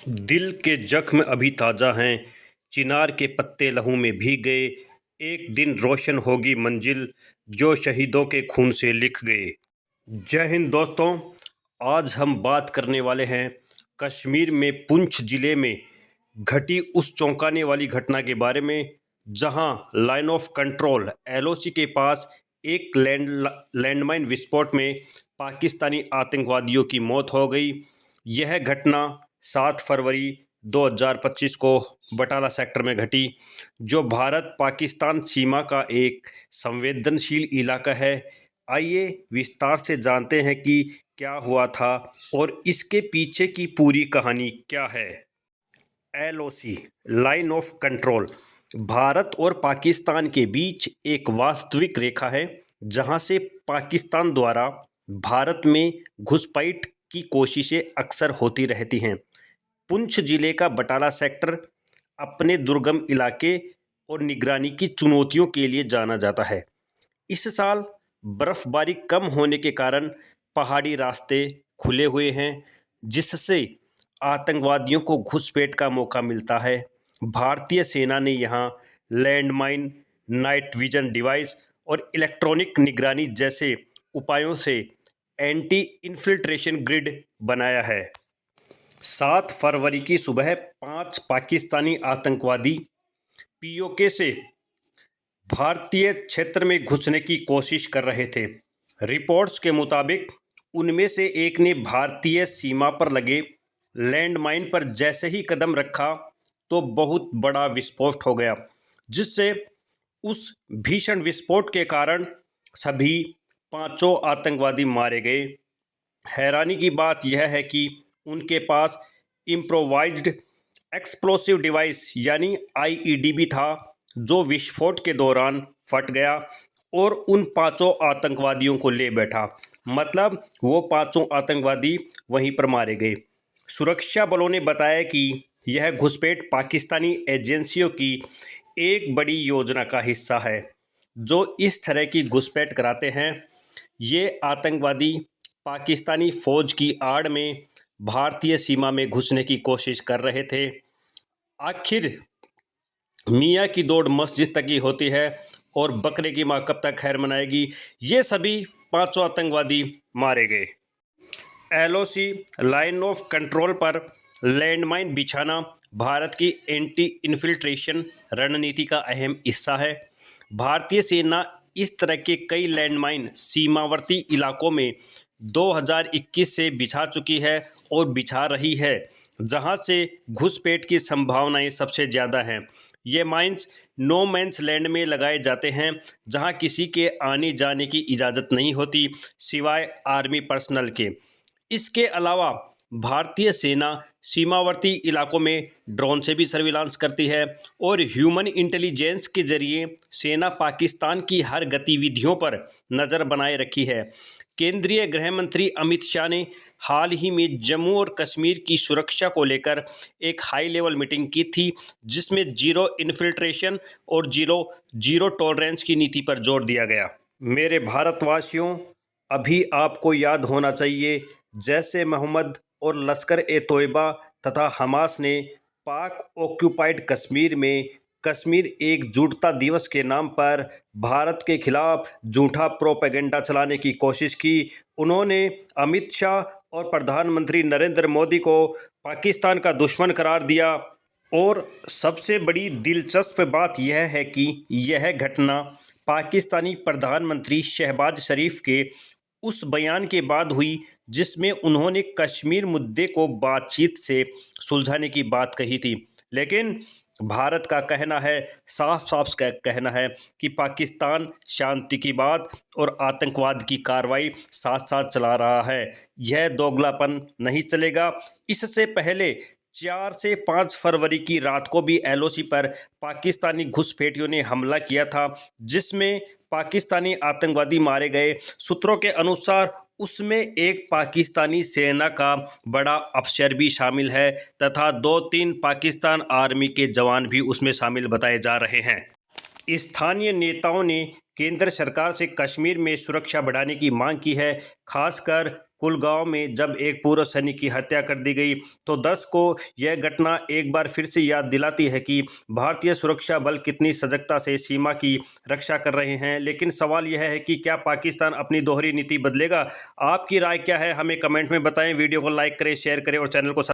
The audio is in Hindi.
दिल के जख्म अभी ताज़ा हैं, चिनार के पत्ते लहू में भीग गए। एक दिन रोशन होगी मंजिल, जो शहीदों के खून से लिख गए। जय हिंद दोस्तों, आज हम बात करने वाले हैं कश्मीर में पुंछ ज़िले में घटी उस चौंकाने वाली घटना के बारे में, जहां लाइन ऑफ कंट्रोल एलओसी के पास एक लैंडमाइन विस्फोट में पाकिस्तानी आतंकवादियों की मौत हो गई। यह घटना 7 फरवरी 2025 को बटाला सेक्टर में घटी, जो भारत पाकिस्तान सीमा का एक संवेदनशील इलाका है। आइए विस्तार से जानते हैं कि क्या हुआ था और इसके पीछे की पूरी कहानी क्या है। LOC line of control Bharat और पाकिस्तान के बीच एक वास्तविक रेखा है, जहां से पाकिस्तान द्वारा भारत में घुसपैठ की कोशिशें अक्सर होती रहती हैं। पुंछ जिले का बटाला सेक्टर अपने दुर्गम इलाके और निगरानी की चुनौतियों के लिए जाना जाता है। इस साल बर्फबारी कम होने के कारण पहाड़ी रास्ते खुले हुए हैं, जिससे आतंकवादियों को घुसपैठ का मौका मिलता है। भारतीय सेना ने यहां लैंडमाइन, नाइट विजन डिवाइस और इलेक्ट्रॉनिक निगरानी जैसे उपायों से एंटी इन्फिल्ट्रेशन ग्रिड बनाया है। 7 फरवरी की सुबह 5 पाकिस्तानी आतंकवादी पीओके से भारतीय क्षेत्र में घुसने की कोशिश कर रहे थे। रिपोर्ट्स के मुताबिक उनमें से एक ने भारतीय सीमा पर लगे लैंडमाइन पर जैसे ही कदम रखा तो बहुत बड़ा विस्फोट हो गया, जिससे उस भीषण विस्फोट के कारण सभी 5 आतंकवादी मारे गए। हैरानी की बात यह है कि उनके पास इम्प्रोवाइज्ड एक्सप्लोसिव डिवाइस यानी आईईडी भी था, जो विस्फोट के दौरान फट गया और उन 5 आतंकवादियों को ले बैठा। मतलब वो 5 आतंकवादी वहीं पर मारे गए। सुरक्षा बलों ने बताया कि यह घुसपैठ पाकिस्तानी एजेंसियों की एक बड़ी योजना का हिस्सा है, जो इस तरह की घुसपैठ कराते हैं। ये आतंकवादी पाकिस्तानी फ़ौज की आड़ में भारतीय सीमा में घुसने की कोशिश कर रहे थे। आखिर मियाँ की दौड़ मस्जिद तक ही होती है और बकरे की माँ कब तक खैर मनाएगी। ये सभी 5 आतंकवादी मारे गए। एलओसी लाइन ऑफ कंट्रोल पर लैंडमाइन बिछाना भारत की एंटी इन्फिल्ट्रेशन रणनीति का अहम हिस्सा है। भारतीय सेना इस तरह के कई लैंडमाइन सीमावर्ती इलाकों में 2021 से बिछा चुकी है और बिछा रही है, जहां से घुसपैठ की संभावनाएं सबसे ज़्यादा हैं। ये माइंस नो मैंस लैंड में लगाए जाते हैं, जहां किसी के आने जाने की इजाज़त नहीं होती सिवाय आर्मी पर्सनल के। इसके अलावा भारतीय सेना सीमावर्ती इलाकों में ड्रोन से भी सर्विलांस करती है और ह्यूमन इंटेलिजेंस के जरिए सेना पाकिस्तान की हर गतिविधियों पर नज़र बनाए रखी है। केंद्रीय गृह मंत्री अमित शाह ने हाल ही में जम्मू और कश्मीर की सुरक्षा को लेकर एक हाई लेवल मीटिंग की थी, जिसमें जीरो इन्फिल्ट्रेशन और जीरो टॉलरेंस की नीति पर जोर दिया गया। मेरे भारतवासियों, अभी आपको याद होना चाहिए, जैसे मोहम्मद और लश्कर ए तोयबा तथा हमास ने पाक ऑक्यूपाइड कश्मीर में कश्मीर एकजुटता दिवस के नाम पर भारत के खिलाफ झूठा प्रोपेगेंडा चलाने की कोशिश की। उन्होंने अमित शाह और प्रधानमंत्री नरेंद्र मोदी को पाकिस्तान का दुश्मन करार दिया। और सबसे बड़ी दिलचस्प बात यह है कि यह घटना पाकिस्तानी प्रधानमंत्री शहबाज शरीफ के उस बयान के बाद हुई, जिसमें उन्होंने कश्मीर मुद्दे को बातचीत से सुलझाने की बात कही थी। लेकिन भारत का कहना है, साफ साफ कहना है कि पाकिस्तान शांति की बात और आतंकवाद की कार्रवाई साथ साथ चला रहा है। यह दोगलापन नहीं चलेगा। इससे पहले 4 से 5 फरवरी की रात को भी एलओसी पर पाकिस्तानी घुसपैठियों ने हमला किया था, जिसमें पाकिस्तानी आतंकवादी मारे गए। सूत्रों के अनुसार उसमें एक पाकिस्तानी सेना का बड़ा अफसर भी शामिल है तथा 2-3 पाकिस्तान आर्मी के जवान भी उसमें शामिल बताए जा रहे हैं। स्थानीय नेताओं ने केंद्र सरकार से कश्मीर में सुरक्षा बढ़ाने की मांग की है, खासकर कुलगांव में जब एक पूर्व सैनिक की हत्या कर दी गई, तो दर्शकों यह घटना एक बार फिर से याद दिलाती है कि भारतीय सुरक्षा बल कितनी सजगता से सीमा की रक्षा कर रहे हैं। लेकिन सवाल यह है कि क्या पाकिस्तान अपनी दोहरी नीति बदलेगा? आपकी राय क्या है, हमें कमेंट में बताएं। वीडियो को लाइक करें, शेयर करें और चैनल को